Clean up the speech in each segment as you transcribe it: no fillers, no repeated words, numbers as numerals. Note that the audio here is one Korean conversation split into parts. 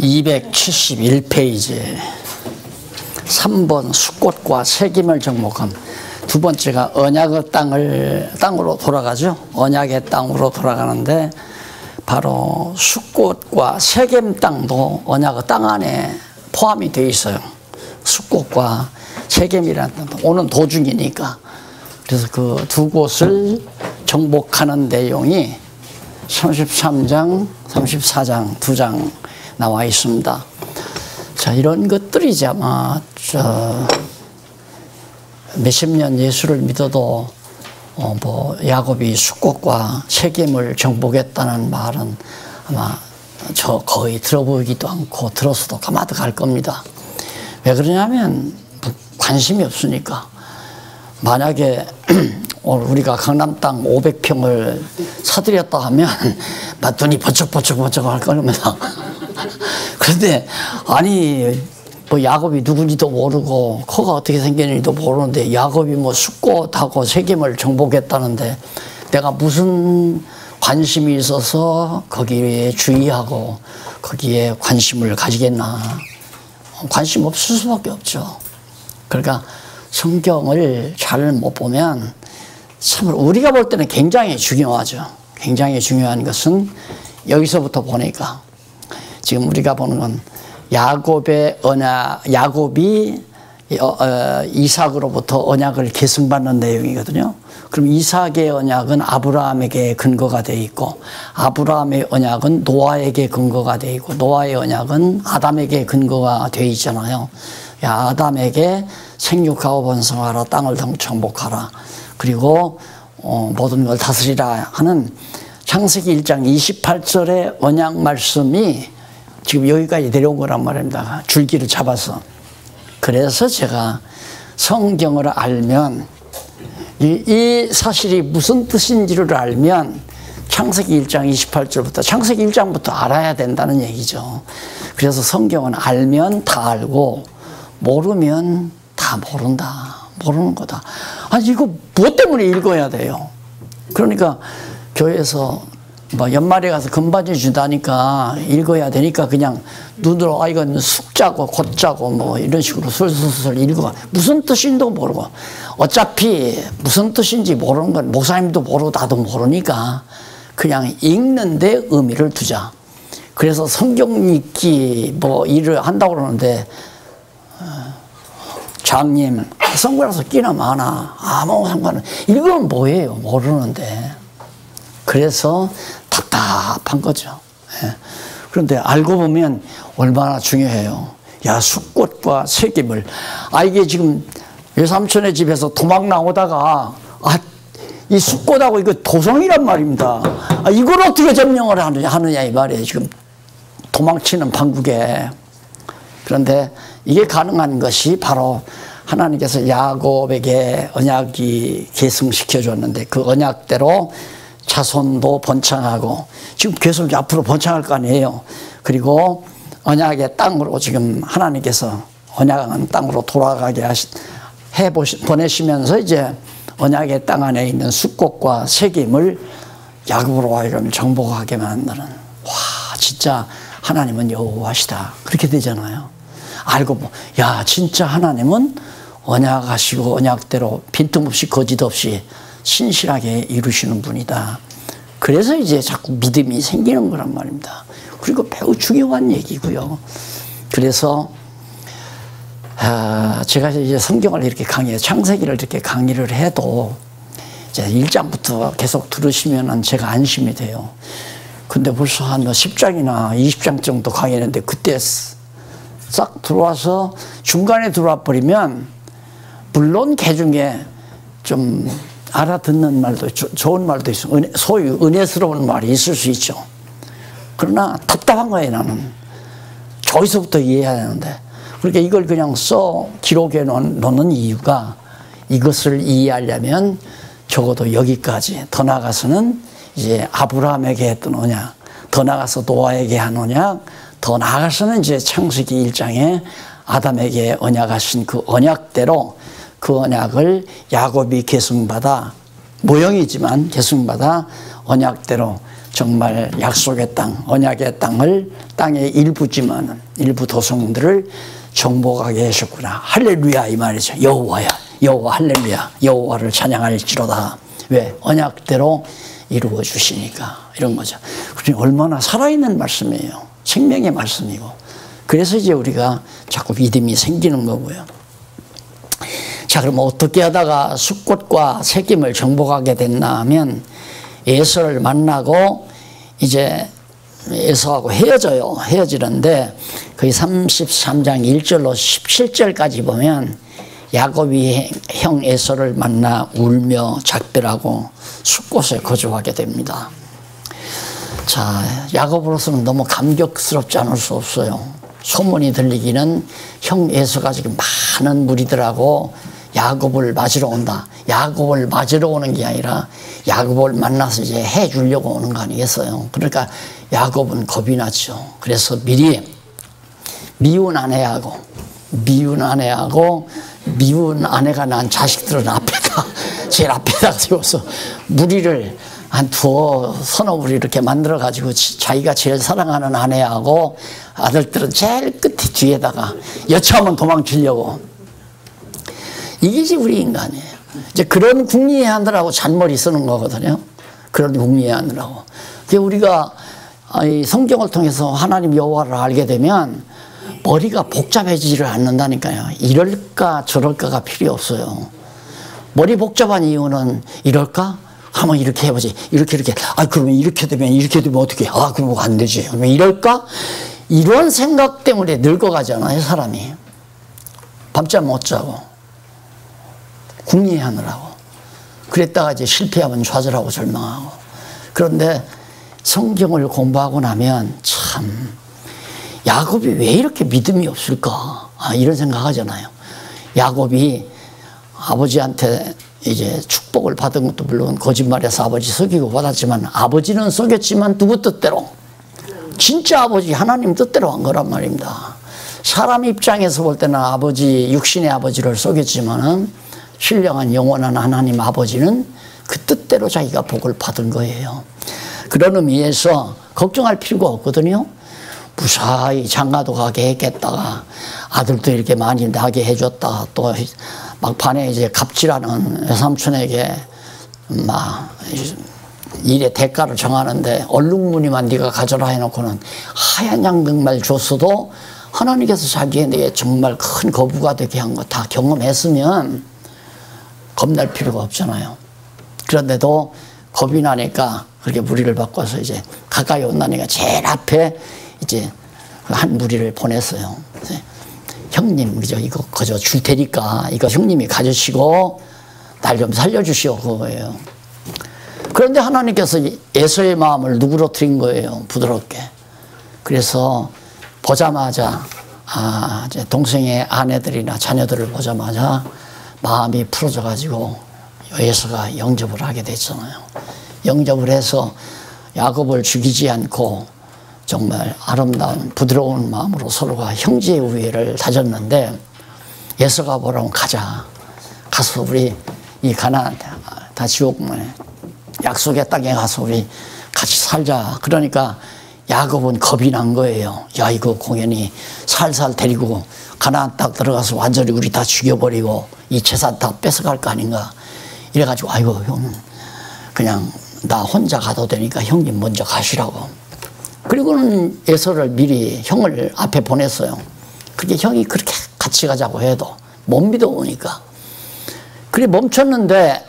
271페이지 3번 숫꽃과 새김을 정복함. 두 번째가 언약의 땅으로 돌아가죠. 언약의 땅으로 돌아가는데 바로 숫꽃과 세겜 땅도 언약의 땅 안에 포함이 되어 있어요. 숫꽃과 세겜이라는 땅도 오는 도중이니까. 그래서 그 두 곳을 정복하는 내용이 33장, 34장 두 장 나와 있습니다. 자, 이런 것들이 이제 아마 몇십 년 예수를 믿어도 야곱이 숫꽃과 세겜을 정복했다는 말은 아마 저 거의 들어보기도 않고 들었어도 가마득할 겁니다. 왜 그러냐면 관심이 없으니까. 만약에 오늘 우리가 강남 땅 500평을 사들였다 하면 눈이 번쩍번쩍 할 겁니다. 그런데 아니 야곱이 누군지도 모르고 코가 어떻게 생겼는지도 모르는데 야곱이 숫꽃하고 세겜을 정복했다는데 내가 무슨 관심이 있어서 거기에 주의하고 거기에 관심을 가지겠나. 관심 없을 수밖에 없죠. 그러니까 성경을 잘 못 보면 참 우리가 볼 때는 굉장히 중요하죠. 굉장히 중요한 것은 여기서부터 보니까 지금 우리가 보는 건 야곱의 언약, 야곱이 이삭으로부터 언약을 계승받는 내용이거든요. 그럼 이삭의 언약은 아브라함에게 근거가 되어 있고 아브라함의 언약은 노아에게 근거가 되어 있고 노아의 언약은 아담에게 근거가 되어 있잖아요. 아담에게 생육하고 번성하라, 땅을 정복하라, 그리고 모든 걸 다스리라 하는 창세기 1장 28절의 언약 말씀이 지금 여기까지 내려온 거란 말입니다. 줄기를 잡아서. 그래서 제가 성경을 알면 이 사실이 무슨 뜻인지를 알면 창세기 1장 28절부터 창세기 1장부터 알아야 된다는 얘기죠. 그래서 성경은 알면 다 알고 모르면 다 모른다. 모르는 거다. 아니 이거 무엇 때문에 읽어야 돼요? 그러니까 교회에서 연말에 가서 금반지 준다니까 읽어야 되니까 그냥 눈으로 이건 숙자고 곧자고 이런 식으로 술술술 읽어. 무슨 뜻인지도 모르고 어차피 무슨 뜻인지 모르는 건 목사님도 모르고 나도 모르니까 그냥 읽는데 의미를 두자. 그래서 성경 읽기 일을 한다고 그러는데 장님 선글라스 끼나 마나 아무 상관은 읽으면 뭐예요? 모르는데. 그래서 답답한 거죠. 그런데 알고 보면 얼마나 중요해요. 야, 숫꽃과 세겜을. 이게 지금 외삼촌의 집에서 도망 나오다가 이 숫꽃하고 이거 도성이란 말입니다. 이걸 어떻게 점령을 하느냐 이 말이에요. 지금 도망치는 판국에. 그런데 이게 가능한 것이 바로 하나님께서 야곱에게 언약이 계승시켜 줬는데 그 언약대로 자손도 번창하고 지금 계속 앞으로 번창할 거 아니에요. 그리고 언약의 땅으로 지금 하나님께서 언약한 땅으로 돌아가게 보내시면서 이제 언약의 땅 안에 있는 숫꽃과 세겜을 야곱으로 하여금 정복하게 만드는. 와, 진짜 하나님은 여호와시다. 그렇게 되잖아요. 알고 야, 진짜 하나님은 언약하시고 언약대로 빈틈없이 거짓 없이 신실하게 이루시는 분이다. 그래서 이제 자꾸 믿음이 생기는 거란 말입니다. 그리고 매우 중요한 얘기고요. 그래서 제가 이제 성경을 이렇게 창세기를 이렇게 강의를 해도 이제 1장부터 계속 들으시면은 제가 안심이 돼요. 근데 벌써 한 10장이나 20장 정도 강의했는데 그때 싹 들어와서 중간에 들어와 버리면 물론 개중에 좀 알아듣는 말도 좋은 말도 있어. 소위 은혜스러운 말이 있을 수 있죠. 그러나 답답한 거예요, 나는. 저기서부터 이해해야 하는데. 그러니까 이걸 그냥 기록해 놓는 이유가 이것을 이해하려면 적어도 여기까지, 더 나아가서는 이제 아브라함에게 했던 언약, 더 나아가서 노아에게 한 언약, 더 나아가서는 이제 창세기 1장에 아담에게 언약하신 그 언약대로 그 언약을 야곱이 계승받아, 모형이지만 계승받아 언약대로 정말 약속의 땅, 언약의 땅을 땅의 일부지만 일부 도성들을 정복하게 하셨구나. 할렐루야 이 말이죠. 여호와야, 여호와 할렐루야, 여호와를 찬양할지로다. 왜? 언약대로 이루어 주시니까 이런 거죠. 그러니 얼마나 살아있는 말씀이에요. 생명의 말씀이고. 그래서 이제 우리가 자꾸 믿음이 생기는 거고요. 자, 그럼 어떻게 하다가 숫꽃과 새김을 정복하게 됐나 하면 에서를 만나고 이제 에서하고 헤어져요. 헤어지는데 거의 33장 1절로 17절까지 보면 야곱이 형 에서를 만나 울며 작별하고 숫곳에 거주하게 됩니다. 자, 야곱으로서는 너무 감격스럽지 않을 수 없어요. 소문이 들리기는 형 에서가 지금 많은 무리들하고 야곱을 맞으러 온다. 야곱을 맞으러 오는 게 아니라 야곱을 만나서 이제 해 주려고 오는 거 아니겠어요? 그러니까 야곱은 겁이 나죠. 그래서 미리 미운 아내하고 미운 아내가 낳은 자식들은 앞에다 제일 앞에다 세워서 무리를 한 서너 무리 이렇게 만들어 가지고 자기가 제일 사랑하는 아내하고 아들들은 제일 끝에 뒤에다가 여차하면 도망치려고. 이게 이제 우리 인간이에요. 이제 그런 궁리하느라고 잔머리 쓰는 거거든요. 그런 궁리하느라고. 우리가 성경을 통해서 하나님 여호와를 알게 되면 머리가 복잡해지지를 않는다니까요. 이럴까 저럴까가 필요 없어요. 머리 복잡한 이유는 이럴까? 한번 이렇게 해보지. 이렇게. 아, 그러면 이렇게 되면 어떻게? 아, 그러면 안 되지. 그러면 이럴까? 이런 생각 때문에 늙어가잖아요, 사람이. 밤잠 못 자고. 궁리하느라고. 그랬다가 이제 실패하면 좌절하고 절망하고. 그런데 성경을 공부하고 나면 참 야곱이 왜 이렇게 믿음이 없을까? 이런 생각하잖아요. 야곱이 아버지한테 이제 축복을 받은 것도 물론 거짓말해서 아버지 속이고 받았지만 아버지는 속였지만 누구 뜻대로? 진짜 아버지 하나님 뜻대로 한 거란 말입니다. 사람 입장에서 볼 때는 아버지, 육신의 아버지를 속였지만은 신령한 영원한 하나님 아버지는 그 뜻대로 자기가 복을 받은 거예요. 그런 의미에서 걱정할 필요가 없거든요. 무사히 장가도 가게 했겠다가 아들도 이렇게 많이 나게 해줬다가 또 막판에 이제 갑질하는 외삼촌에게 막 일의 대가를 정하는데 얼룩무늬만 네가 가져라 해놓고는 하얀 양등말 줬어도 하나님께서 자기에게 정말 큰 거부가 되게 한 거 다 경험했으면 겁날 필요가 없잖아요. 그런데도 겁이 나니까 그렇게 무리를 바꿔서 이제 가까이 온다니까 제일 앞에 이제 한 무리를 보냈어요. 형님, 그죠? 이거 그저 줄 테니까 이거 형님이 가지시고 날 좀 살려주시오 그거예요. 그런데 하나님께서 에서의 마음을 누그러뜨린 거예요. 부드럽게. 그래서 보자마자 이제 동생의 아내들이나 자녀들을 보자마자 마음이 풀어져 가지고 에서가 영접을 하게 됐잖아요. 영접을 해서 야곱을 죽이지 않고 정말 아름다운 부드러운 마음으로 서로가 형제의 우애를 다졌는데 에서가 뭐라고 가자. 가서 우리 이 가나안 다 지옥문에 약속의 땅에 가서 우리 같이 살자. 그러니까 야곱은 겁이 난 거예요. 야, 이거 공연히 살살 데리고 가나안 땅 들어가서 완전히 우리 다 죽여버리고 이 재산 다 뺏어갈 거 아닌가. 이래가지고 아이고 형 그냥 나 혼자 가도 되니까 형님 먼저 가시라고. 그리고는 에서를 미리 형을 앞에 보냈어요. 그게 형이 그렇게 같이 가자고 해도 못 믿어오니까. 그래 멈췄는데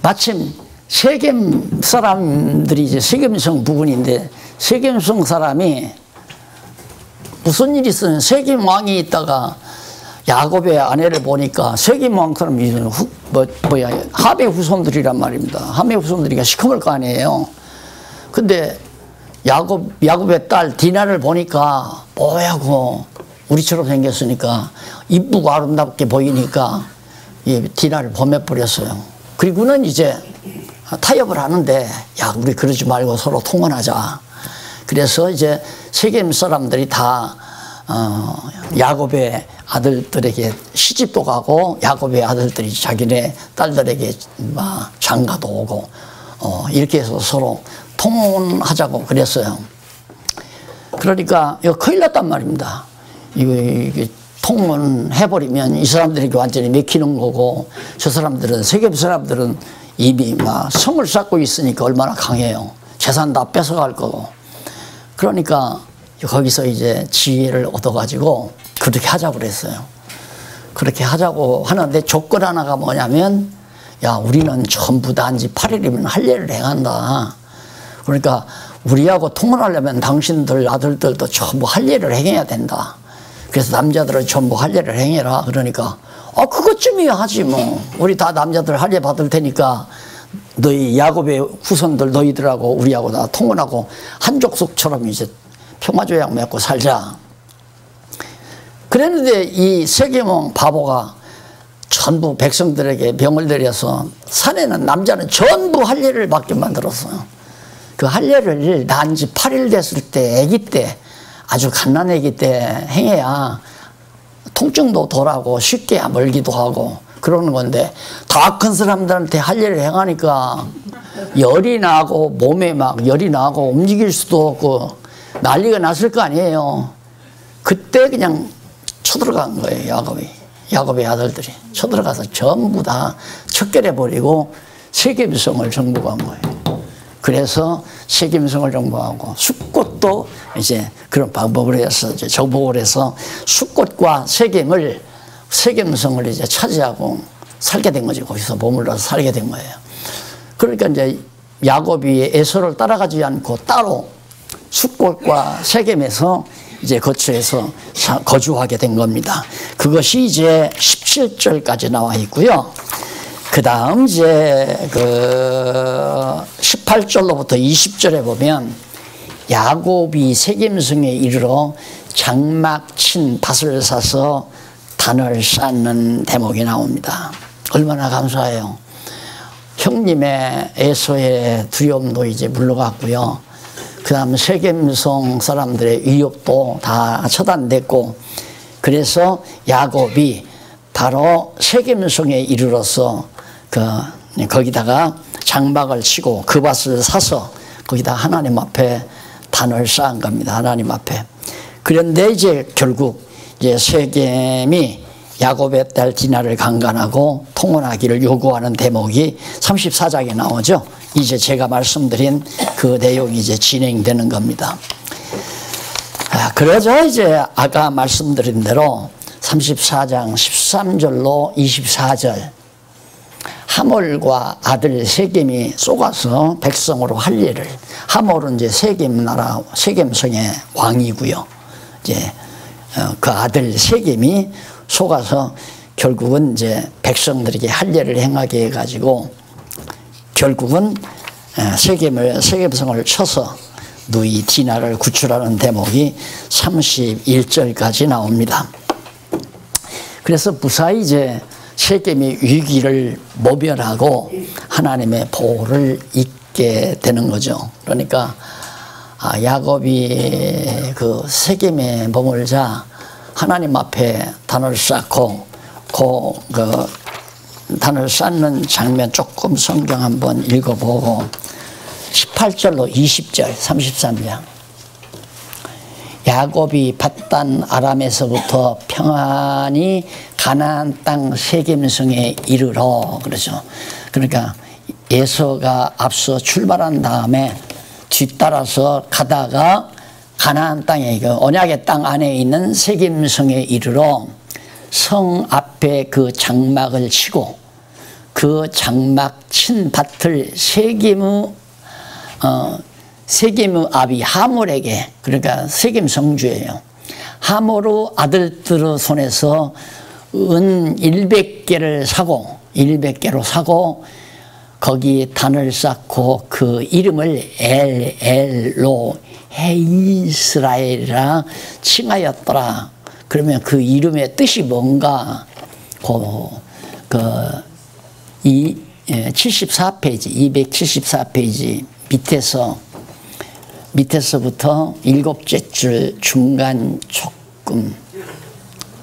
마침 세겜 사람들이 이제 세겜성 부근인데 세겜성 사람이 무슨 일이 있으면 세겜 왕이 있다가 야곱의 아내를 보니까 세겜 왕처럼 함의 후손들이란 말입니다. 함의 후손들이니까 시커멀 거 아니에요. 근데 야곱의 딸 디나를 보니까 뽀얗고 우리처럼 생겼으니까 이쁘고 아름답게 보이니까 이 디나를 범해버렸어요. 그리고는 이제 타협을 하는데 야 우리 그러지 말고 서로 통혼하자. 그래서 이제 세겜 사람들이 다 야곱의 아들들에게 시집도 가고 야곱의 아들들이 자기네 딸들에게 장가도 오고 이렇게 해서 서로 통혼하자고 그랬어요. 그러니까 이거 큰일 났단 말입니다. 이거 통혼해버리면 이 사람들에게 완전히 맥히는 거고, 저 사람들은, 세계 사람들은 이미 막 성을 쌓고 있으니까 얼마나 강해요. 재산 다 뺏어갈 거고. 그러니까 거기서 이제 지혜를 얻어가지고 그렇게 하자고 그랬어요. 그렇게 하자고 하는데 조건 하나가 뭐냐면, 야, 우리는 전부 다 한지 8일이면 할례를 행한다. 그러니까 우리하고 통혼하려면 당신들 아들들도 전부 할례를 행해야 된다. 그래서 남자들은 전부 할례를 행해라. 그러니까 그것쯤이야 하지 뭐. 우리 다 남자들 할례 받을 테니까 너희 야곱의 후손들 너희들하고 우리하고 다 통혼하고 한 족속처럼 이제 평화조약 맺고 살자. 그랬는데 이 세겜왕 바보가 전부 백성들에게 명을 내려서 사내는 남자는 전부 할례를 받게 만들었어요. 그 할례를 낳은 지 8일 됐을 때, 아기 때, 아주 갓난 아기 때 행해야 통증도 덜하고 쉽게 멀기도 하고 그러는 건데, 다 큰 사람들한테 할례를 행하니까 열이 나고 몸에 막 열이 나고 움직일 수도 없고 난리가 났을 거 아니에요. 그때 그냥 쳐들어간 거예요. 야곱의 아들들이 쳐들어가서 전부 다 척결해버리고 세겜성을 정복한 거예요. 그래서 세겜성을 정복하고 숫꽃도 이제 그런 방법을 해서 이제 정복을 해서 숫꽃과 세겜성을 이제 차지하고 살게 된 거죠. 거기서 머물러서 살게 된 거예요. 그러니까 이제 야곱이 에서를 따라가지 않고 따로 숫꽃과 세겜에서 이제 거처에서 거주하게 된 겁니다. 그것이 이제 17절까지 나와 있고요. 그 다음 이제 그 18절로부터 20절에 보면 야곱이 세겜성에 이르러 장막 친 밭을 사서 단을 쌓는 대목이 나옵니다. 얼마나 감사해요. 형님의 에서의 두려움도 이제 물러갔고요. 그 다음 세겜성 사람들의 위협도 다 처단됐고, 그래서 야곱이 바로 세겜성에 이르러서 거기다가 장막을 치고 그 밭을 사서 거기다 하나님 앞에 단을 쌓은 겁니다. 하나님 앞에. 그런데 이제 결국 이제 세겜이 야곱의 딸 디나를 강간하고 통혼하기를 요구하는 대목이 34장에 나오죠. 이제 제가 말씀드린 그 내용이 이제 진행되는 겁니다. 그러자 이제 아까 말씀드린 대로 34장 13절로 24절 하몰과 아들 세겜이 쏘가서 백성으로 할례를, 하몰은 이제 세겜 나라 세겜성의 왕이고요. 이제 그 아들 세겜이 속아서 결국은 이제 백성들에게 할례를 행하게 해가지고 결국은 세겜성을 쳐서 누이 디나를 구출하는 대목이 31절까지 나옵니다. 그래서 무사히 이제 세겜의 위기를 모면하고 하나님의 보호를 잊게 되는 거죠. 그러니까 야곱이 그 세겜에 머물자 하나님 앞에 단을 쌓고 그 단을 쌓는 장면 조금 성경 한번 읽어보고 18절로 20절 33장 야곱이 밧단 아람에서부터 평안히 가나안 땅 세겜성에 이르러 그러죠. 그러니까 에서가 앞서 출발한 다음에 뒤따라서 가다가 가나안 땅에 그 언약의 땅 안에 있는 세겜성에 이르러 성 앞에 그 장막을 치고 그 장막 친 밭을 세겜의 아비 하몰에게, 그러니까 세겜 성주예요. 하몰의 아들들의 손에서 은 100개를 사고 100개로 사고 거기 단을 쌓고 그 이름을 엘로 헤이스라엘이라 칭하였더라. 그러면 그 이름의 뜻이 뭔가 이 74페이지 274페이지 밑에서부터 7째 줄 중간 조금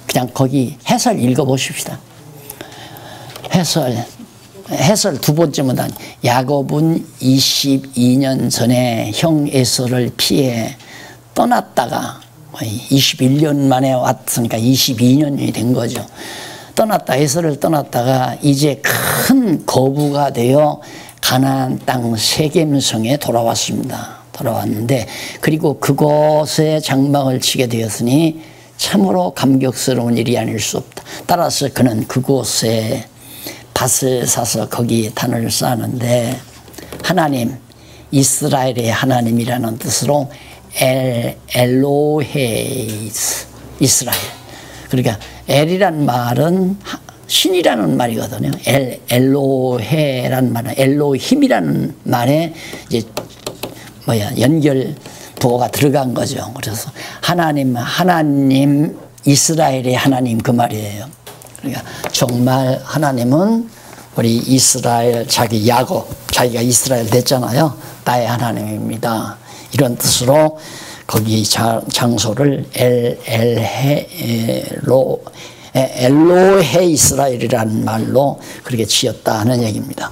그냥 거기 해설 읽어보십시다. 해설 해설 두 번째 문단. 야곱은 22년 전에 형 에서를 피해 떠났다가 21년 만에 왔으니까 22년이 된 거죠. 에서를 떠났다가 이제 큰 거부가 되어 가나안 땅 세겜성에 돌아왔는데 그리고 그곳에 장막을 치게 되었으니 참으로 감격스러운 일이 아닐 수 없다. 따라서 그는 그곳에 밭을 사서 거기 단을 쌓는데 하나님, 이스라엘의 하나님이라는 뜻으로 엘로헤이스, 이스라엘. 그러니까 엘이란 말은 신이라는 말이거든요. 엘로헤라는 말은 엘로힘이라는 말에 이제 연결 부호가 들어간 거죠. 그래서 하나님 이스라엘의 하나님 그 말이에요. 그러니까 정말 하나님은 우리 이스라엘 자기 야곱, 자기가 이스라엘 됐잖아요. 나의 하나님입니다. 이런 뜻으로 거기 장소를 엘로헤 이스라엘이라는 말로 그렇게 지었다 하는 얘기입니다.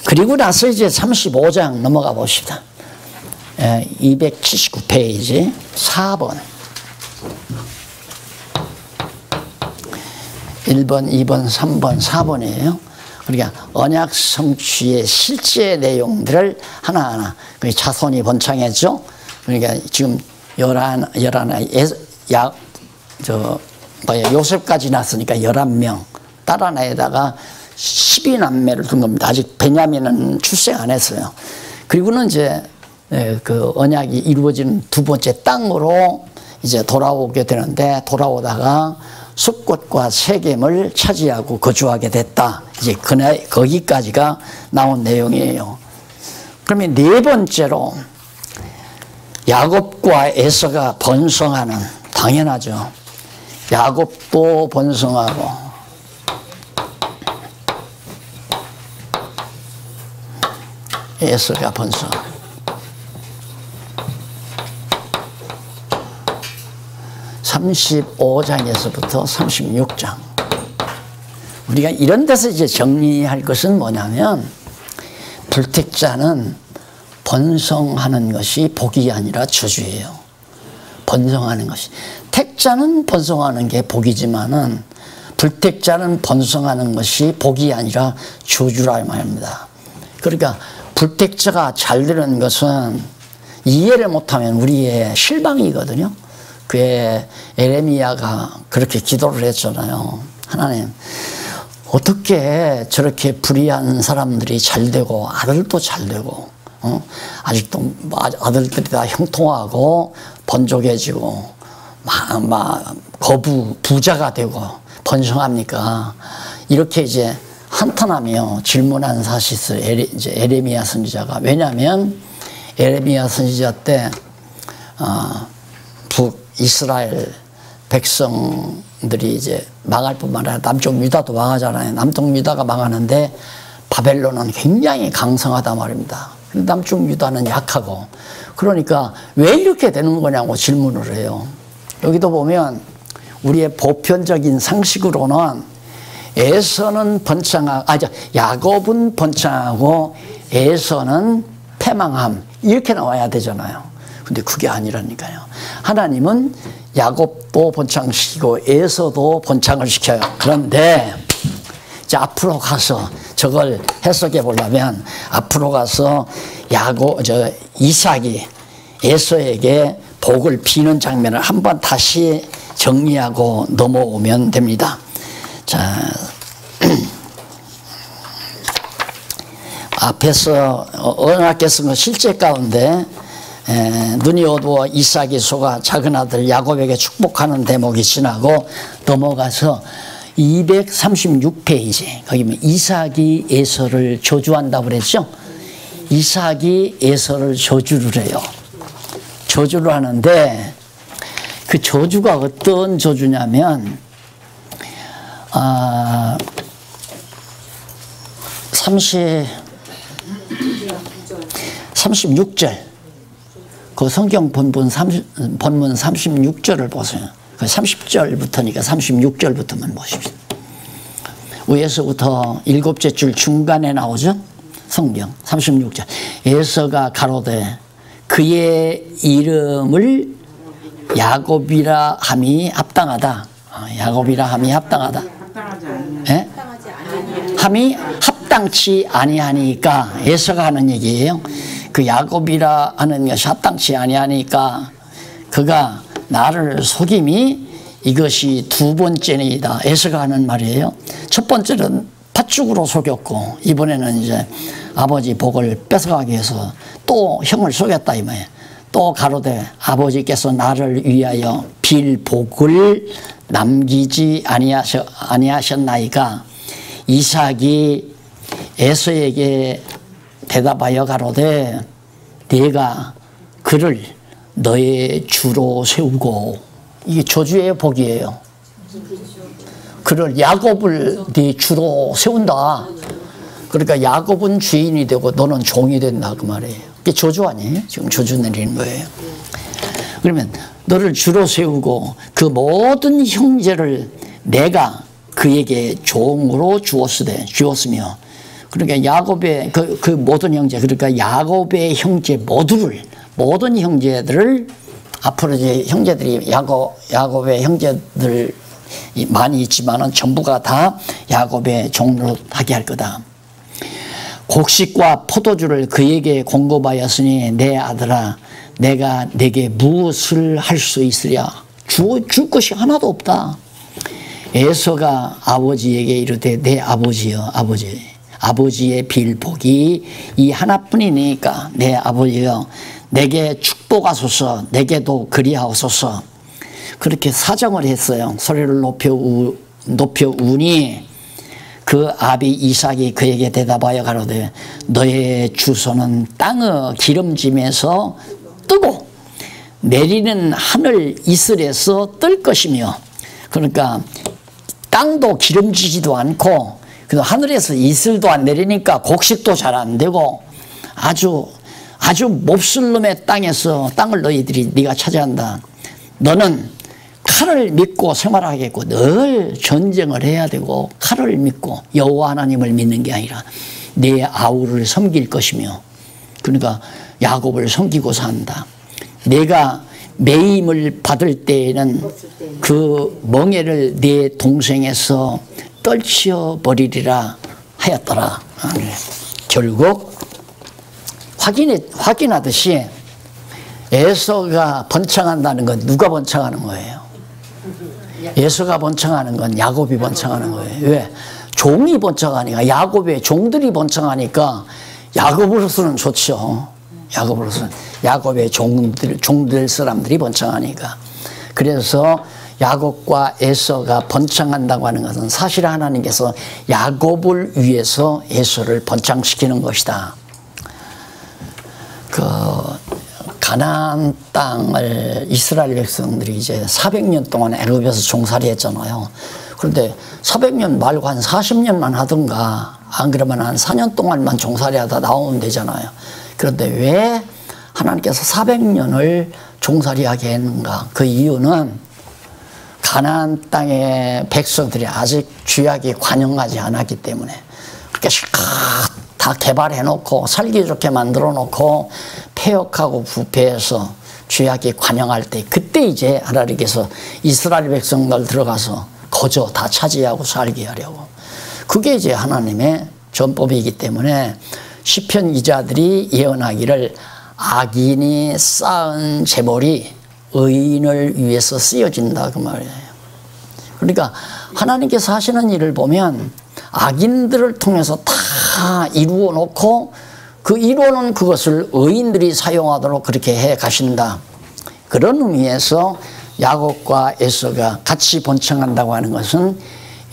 그리고 나서 이제 35장 넘어가 봅시다. 279페이지 4번. 1번, 2번, 3번, 4번이에요. 그러니까 언약 성취의 실제 내용들을 하나하나 자손이 번창했죠. 그러니까 지금 요셉까지 났으니까 11명 딸 하나에다가 12남매를 둔 겁니다. 아직 베냐민은 출생 안 했어요. 그리고는 이제 그 언약이 이루어지는 두 번째 땅으로 이제 돌아오게 되는데 돌아오다가 숲꽃과 세겜을 차지하고 거주하게 됐다. 이제 거기까지가 나온 내용이에요. 그러면 네 번째로 야곱과 에서가 번성하는, 당연하죠. 야곱도 번성하고 에서가 번성하고 35장에서부터 36장. 우리가 이런 데서 이제 정리할 것은 뭐냐면, 불택자는 번성하는 것이 복이 아니라 저주예요. 번성하는 것이. 택자는 번성하는 게 복이지만은, 불택자는 번성하는 것이 복이 아니라 저주라 말입니다. 그러니까 불택자가 잘 되는 것은 이해를 못하면 우리의 실망이거든요. 그의 에레미야가 그렇게 기도를 했잖아요. 하나님, 어떻게 저렇게 불의한 사람들이 잘 되고 아들도 잘 되고 아직도 아들들이 다 형통하고 번족해지고 부자가 되고 번성합니까? 이렇게 이제 한탄하며 질문한 사실을 에레미야 선지자가, 왜냐하면 에레미야 선지자 때 북이스라엘 백성들이 이제 망할 뿐만 아니라 남쪽 유다도 망하잖아요. 남쪽 유다가 망하는데 바벨론은 굉장히 강성하단 말입니다. 남쪽 유다는 약하고, 그러니까 왜 이렇게 되는 거냐고 질문을 해요. 여기도 보면 우리의 보편적인 상식으로는 에서는 야곱은 번창하고 에서는 패망함, 이렇게 나와야 되잖아요. 근데 그게 아니라니까요. 하나님은 야곱도 번창시키고 에서도 번창을 시켜요. 그런데 이제 앞으로 가서 저걸 해석해 보려면, 앞으로 가서 이삭이 에서에게 복을 비는 장면을 한번 다시 정리하고 넘어오면 됩니다. 자, 앞에서 언약께서 그 실제 가운데 눈이 어두워 이삭이 속아 작은 아들 야곱에게 축복하는 대목이 지나고 넘어가서 236페이지, 거기 이삭이 에서를 저주한다고 그랬죠. 이삭이 에서를 저주를 해요. 저주를 하는데 그 저주가 어떤 저주냐면 36절, 그 성경 본문 36절을 보세요. 30절부터니까 36절부터만 보십시오. 위에서부터 7째 줄 중간에 나오죠? 성경 36절. 에서가 가로되 그의 이름을 야곱이라 함이 합당하다. 야곱이라 함이 합당하다. 예? 함이 합당치 아니하니까 에서가 하는 얘기예요. 그 야곱이라 하는 것이 합당치 아니하니까 그가 나를 속임이 이것이 두 번째이다. 에서가 하는 말이에요. 첫 번째는 팥죽으로 속였고 이번에는 이제 아버지 복을 뺏어가기 위해서 또 형을 속였다 이 말이에요. 또 가로되 아버지께서 나를 위하여 빌 복을 남기지 아니하셨나이까. 이삭이 에서에게 대답하여 가로되 네가 그를 너의 주로 세우고, 이게 저주예요 복이에요? 그를 야곱을 네 주로 세운다. 그러니까 야곱은 주인이 되고 너는 종이 된다 그 말이에요. 이게 저주 아니에요? 지금 저주 내리는 거예요. 그러면 너를 주로 세우고 그 모든 형제를 내가 그에게 종으로 주었으며, 그러니까 야곱의 그 모든 형제, 그러니까 야곱의 형제 모든 형제들을 앞으로 이제 형제들이 야곱의 형제들 많이 있지만은 전부가 다 야곱의 종으로 하게 할 거다. 곡식과 포도주를 그에게 공급하였으니 내 아들아 내가 내게 무엇을 할 수 있으랴. 줄 것이 하나도 없다. 에서가 아버지에게 이르되 내 아버지여 아버지의 빌복이 이 하나뿐이니까 내 아버지여 내게 축복하소서 내게도 그리하옵소서. 그렇게 사정을 했어요. 소리를 높여 우니 그 아비 이삭이 그에게 대답하여 가로되 너의 주소는 땅의 기름짐에서 뜨고 내리는 하늘 이슬에서 뜰 것이며, 그러니까 땅도 기름지지도 않고 하늘에서 이슬도 안 내리니까 곡식도 잘 안 되고 아주 몹쓸 놈의 땅을 너희들이 네가 차지한다. 너는 칼을 믿고 생활하겠고 늘 전쟁을 해야 되고 칼을 믿고 여호와 하나님을 믿는 게 아니라 내 아우를 섬길 것이며, 그러니까 야곱을 섬기고 산다. 내가 매임을 받을 때에는 그 멍에를 내 동생에서 떨치어버리리라 하였더라. 결국 확인하듯이 에서가 번창한다는 건 누가 번창하는 거예요? 에서가 번창하는 건 야곱이 번창하는 거예요. 왜? 종이 번창하니까, 야곱의 종들이 번창하니까 야곱으로서는 좋죠. 야곱의 종들 사람들이 번창하니까. 그래서 야곱과 에서가 번창한다고 하는 것은 사실 하나님께서 야곱을 위해서 에서를 번창시키는 것이다. 가나안 땅을 이스라엘 백성들이 이제 400년 동안 애굽에서 종살이 했잖아요. 그런데 400년 말고 한 40년만 하든가, 안 그러면 한 4년 동안만 종살이 하다 나오면 되잖아요. 그런데 왜 하나님께서 400년을 종살이하게 했는가? 그 이유는 가나안 땅의 백성들이 아직 죄악이 관영하지 않았기 때문에, 그렇게 실컷 다 개발해놓고 살기 좋게 만들어놓고 폐역하고 부패해서 죄악이 관영할 때, 그때 이제 하나님께서 이스라엘 백성들 들어가서 거저 다 차지하고 살게 하려고. 그게 이제 하나님의 전법이기 때문에 시편 기자들이 예언하기를 악인이 쌓은 재물이 의인을 위해서 쓰여진다 그 말이에요. 그러니까 하나님께서 하시는 일을 보면 악인들을 통해서 다 이루어 놓고 그 이루어놓은 그것을 의인들이 사용하도록 그렇게 해 가신다. 그런 의미에서 야곱과 에서가 같이 번창한다고 하는 것은,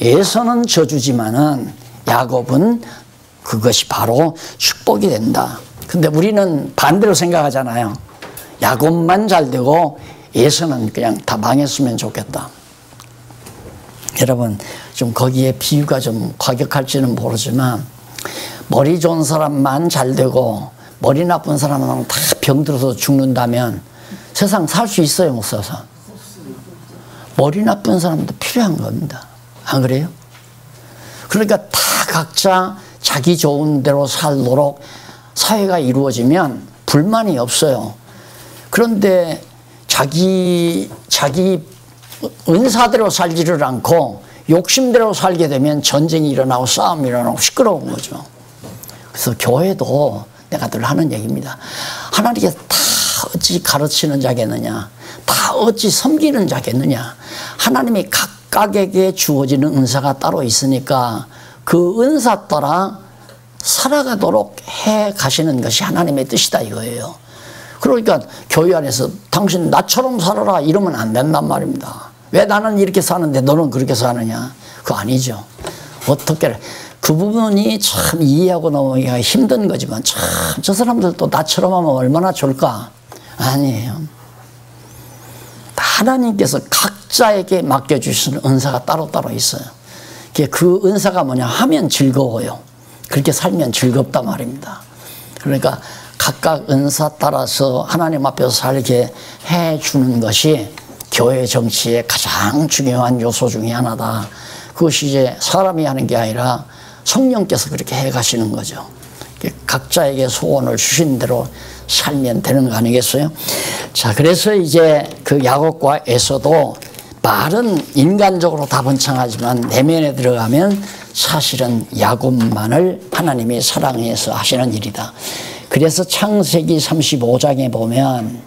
에서는 저주지만은 야곱은 그것이 바로 축복이 된다. 근데 우리는 반대로 생각하잖아요. 야곱만 잘 되고 에서는 그냥 다 망했으면 좋겠다. 여러분, 좀 거기에 비유가 좀 과격할지는 모르지만, 머리 좋은 사람만 잘 되고 머리 나쁜 사람은 다 병들어서 죽는다면 세상 살 수 있어요, 못 살아서? 머리 나쁜 사람도 필요한 겁니다. 안 그래요? 그러니까 다 각자 자기 좋은 대로 살도록 사회가 이루어지면 불만이 없어요. 그런데 자기 은사대로 살지를 않고 욕심대로 살게 되면 전쟁이 일어나고 싸움이 일어나고 시끄러운 거죠. 그래서 교회도 내가 늘 하는 얘기입니다. 하나님께 다 어찌 가르치는 자겠느냐, 다 어찌 섬기는 자겠느냐. 하나님이 각각에게 주어지는 은사가 따로 있으니까 그 은사 따라 살아가도록 해 가시는 것이 하나님의 뜻이다 이거예요. 그러니까 교회 안에서 당신 나처럼 살아라 이러면 안 된단 말입니다. 왜 나는 이렇게 사는데 너는 그렇게 사느냐. 그거 아니죠. 어떻게 그 부분이 참 이해하고 넘어가기가 힘든 거지만 참 저 사람들도 나처럼 하면 얼마나 좋을까. 아니에요. 하나님께서 각자에게 맡겨주시는 은사가 따로따로 있어요. 그 은사가 뭐냐 하면 즐거워요. 그렇게 살면 즐겁단 말입니다. 그러니까 각각 은사 따라서 하나님 앞에서 살게 해주는 것이 교회 정치의 가장 중요한 요소 중에 하나다. 그것이 이제 사람이 하는 게 아니라 성령께서 그렇게 해 가시는 거죠. 각자에게 소원을 주신 대로 살면 되는 거 아니겠어요? 자, 그래서 이제 그 야곱과 에서도 말은 인간적으로 다 번창하지만 내면에 들어가면 사실은 야곱만을 하나님이 사랑해서 하시는 일이다. 그래서 창세기 35장에 보면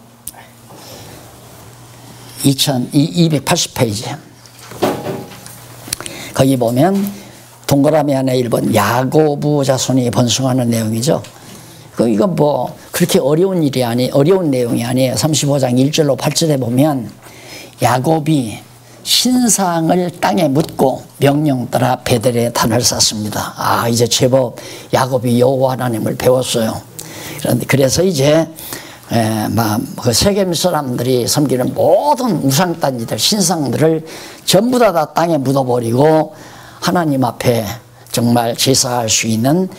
280페이지 거기 보면 동그라미 안에 1번 야고부 자손이 번성하는 내용이죠. 이건 뭐 그렇게 어려운 내용이 아니에요. 35장 1절로 8절에 보면 야곱이 신상을 땅에 묻고 명령 따라 베델에 단을 쌓습니다. 아, 이제 제법 야곱이 여호와 하나님을 배웠어요. 그래서 이제 그 세겜 사람들이 섬기는 모든 우상단지들, 신상들을 전부 다 땅에 묻어버리고 하나님 앞에 정말 제사할 수 있는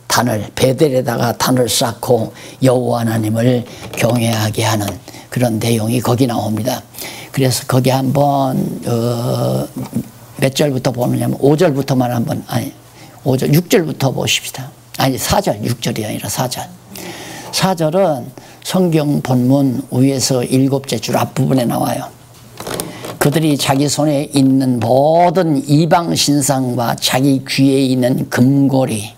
단을, 베델에다가 단을 쌓고 여호와 하나님을 경외하게 하는 그런 내용이 거기 나옵니다. 그래서 거기 한번 몇 절부터 보느냐면 5절부터만 한번, 아니 5절 6절부터 보십시다. 아니 4절, 6절이 아니라 4절. 4절은 성경 본문 위에서 7째 줄 앞부분에 나와요. 그들이 자기 손에 있는 모든 이방 신상과 자기 귀에 있는 금고리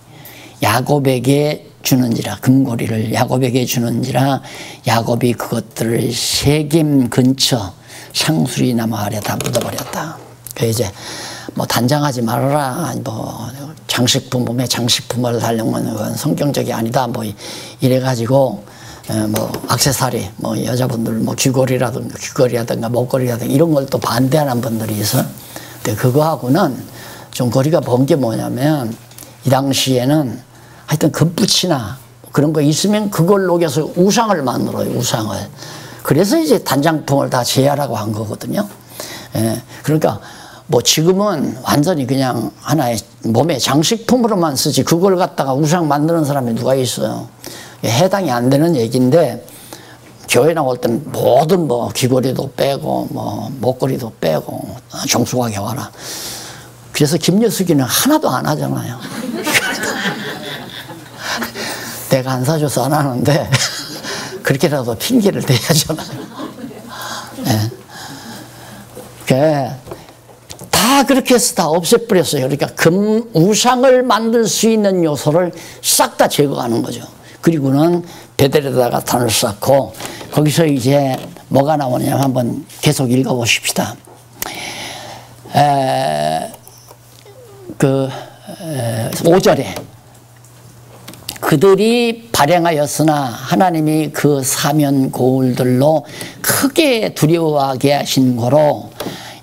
야곱에게 주는지라, 금고리를 야곱에게 주는지라 야곱이 그것들을 세겜 근처 상수리 나무 아래 다 묻어버렸다. 그 이제 뭐 단장하지 말아라, 뭐 장식품에 장식품을 달려면 그건 성경적이 아니다, 뭐 이래가지고 뭐 액세서리, 뭐 여자분들 뭐 귀걸이라든가 목걸이라든가 이런 걸 또 반대하는 분들이 있어. 근데 그거하고는 좀 거리가 먼 게 뭐냐면 이 당시에는 하여튼 금붙이나 그런 거 있으면 그걸 녹여서 우상을 만들어요, 우상을. 그래서 이제 단장품을 다 제하라고 한 거거든요. 예, 그러니까 뭐 지금은 완전히 그냥 하나의 몸의 장식품으로만 쓰지 그걸 갖다가 우상 만드는 사람이 누가 있어요. 해당이 안 되는 얘기인데 교회 나올 때는 모든 뭐 귀걸이도 빼고 뭐 목걸이도 빼고 정숙하게 와라. 그래서 김여숙이는 하나도 안 하잖아요. 내가 안 사줘서 안 하는데 그렇게라도 핑계를 대야잖아요. 네. 다 그렇게 해서 다 없애버렸어요. 그러니까 우상을 만들 수 있는 요소를 싹 다 제거하는 거죠. 그리고는 베델에다가 단을 쌓고 거기서 이제 뭐가 나오냐면 한번 계속 읽어보십시다. 5절에 그들이 발행하였으나 하나님이 그 사면 고울들로 크게 두려워하게 하신 거로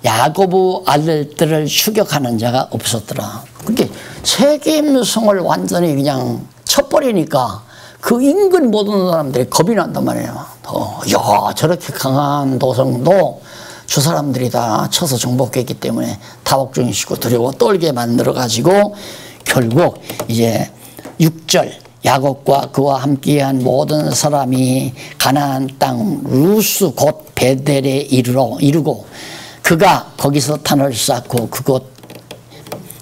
야고보 아들들을 추격하는 자가 없었더라. 그게 세겜성을 완전히 그냥 쳐버리니까 그 인근 모든 사람들이 겁이 난단 말이에요. 야, 저렇게 강한 도성도 저 사람들이 다 쳐서 정복했기 때문에 다복중이시고 두려워 떨게 만들어가지고 결국 이제 6절 야곱과 그와 함께한 모든 사람이 가나안 땅 루스 곧 베델에 이르고 그가 거기서 탄을 쌓고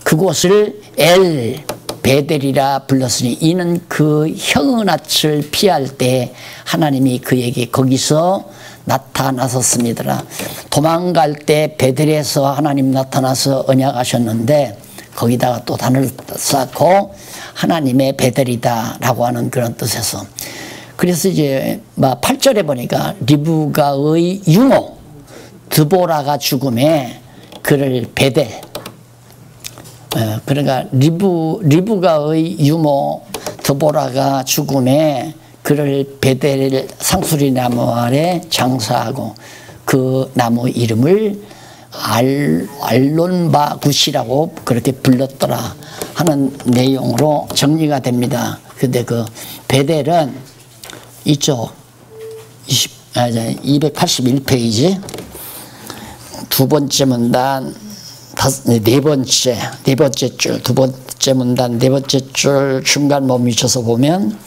그곳을 엘 베델이라 불렀으니 이는 그 형은앗을 피할 때 하나님이 그에게 거기서 나타나셨습니다. 도망갈 때 베델에서 하나님 나타나서 언약하셨는데 거기다가 또 단을 쌓고 하나님의 베델이다 라고 하는 그런 뜻에서, 그래서 이제 8절에 보니까 리브가의 유모 드보라가 죽음에 그를 베델, 그러니까 리브가의 유모 드보라가 죽음에 그를 베델 상수리 나무 아래 장사하고 그 나무 이름을 알론바굿이라고 그렇게 불렀더라 하는 내용으로 정리가 됩니다. 근데 그 베델은 이쪽 281페이지 두 번째 문단 네 번째 줄, 두 번째 문단 네 번째 줄 중간 멈춰서 보면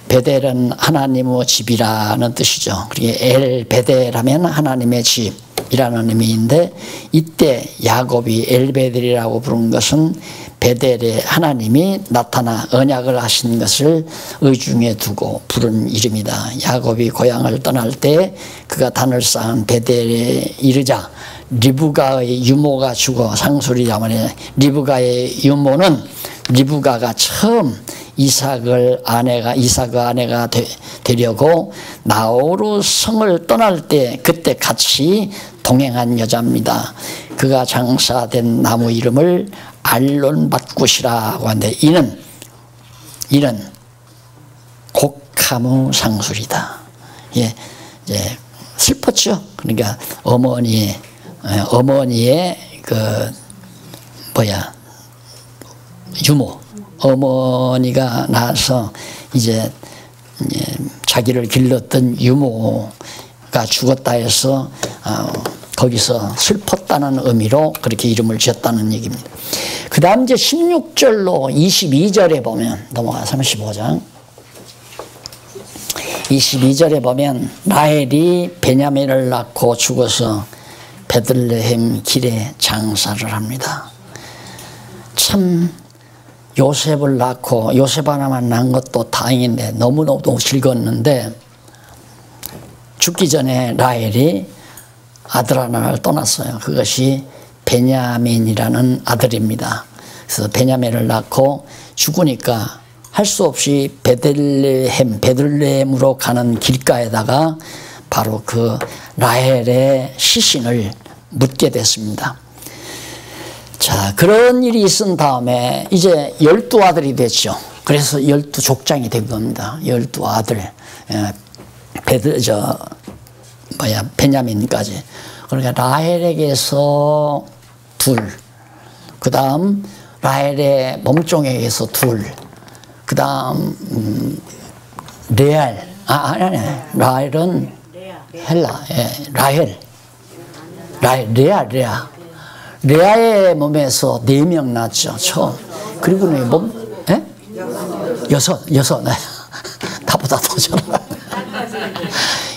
베델은 하나님의 집이라는 뜻이죠. 그게 엘 베델하면 하나님의 집이라는 의미인데, 이때 야곱이 엘 베델이라고 부른 것은 베델에 하나님이 나타나 언약을 하신 것을 의중에 두고 부른 이름이다. 야곱이 고향을 떠날 때 그가 단을 쌓은 베델에 이르자 리브가의 유모가 죽어 상수리 나무에, 리브가의 유모는 리브가가 처음 이삭의 아내가 되려고 나홀의 성을 떠날 때 그때 같이 동행한 여자입니다. 그가 장사된 나무 이름을 알론바굿이라고 하는데 이는 곡하무 상술이다. 예, 슬펐죠. 그러니까 어머니의 유모, 어머니가 나서 이제 자기를 길렀던 유모가 죽었다 해서 거기서 슬펐다는 의미로 그렇게 이름을 지었다는 얘기입니다. 그 다음 이제 16절로 22절에 보면, 넘어가 35장 22절에 보면 라헬이 베냐민을 낳고 죽어서 베들레헴 길에 장사를 합니다. 참 요셉을 낳고 요셉 하나만 낳은 것도 다행인데 너무너무 즐거웠는데, 죽기 전에 라헬이 아들 하나를 떠났어요. 그것이 베냐민이라는 아들입니다. 그래서 베냐민을 낳고 죽으니까 할 수 없이 베들레헴으로 가는 길가에다가 바로 그 라헬의 시신을 묻게 됐습니다. 자, 그런 일이 있은 다음에 이제 12아들이 됐죠. 그래서 12족장이 된 겁니다. 12아들. 베냐민까지. 그러니까 라헬에게서 둘, 그 다음 라헬의 몸종에게서 둘, 그 다음 라헬은 헬라, 레아의 몸에서 4명 낳았죠, 처음. 그리고 여섯, 나보다 더 잘하.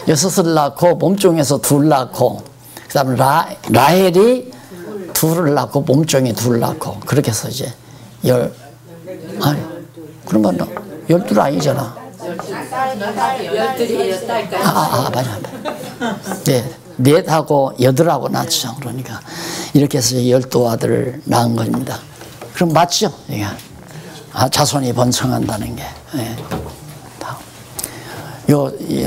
6을 낳고 몸종에서 2 낳고, 그 다음 라헬이 2을 낳고 몸종에 2 낳고, 그렇게 해서 이제 그러면 12 아니잖아. 맞아. 네, 4하고 8하고 낳죠. 그러니까 이렇게 해서 12아들을 낳은 겁니다. 그럼 맞죠? 자손이 번성한다는 게.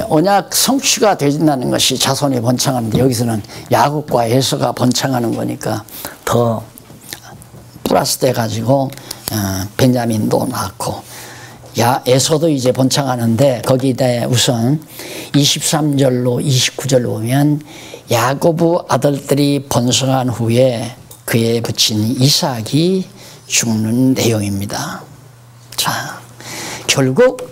언약 성취가 되진다는 것이 자손이 번창하는데, 여기서는 야곱과 에서가 번창하는 거니까 더 플러스 돼 가지고 베냐민도 낳고, 에서도 이제 번창하는데, 거기다 우선 23절로 29절로 보면 야곱의 아들들이 번성한 후에 그에 붙인 이삭이 죽는 내용입니다. 자, 결국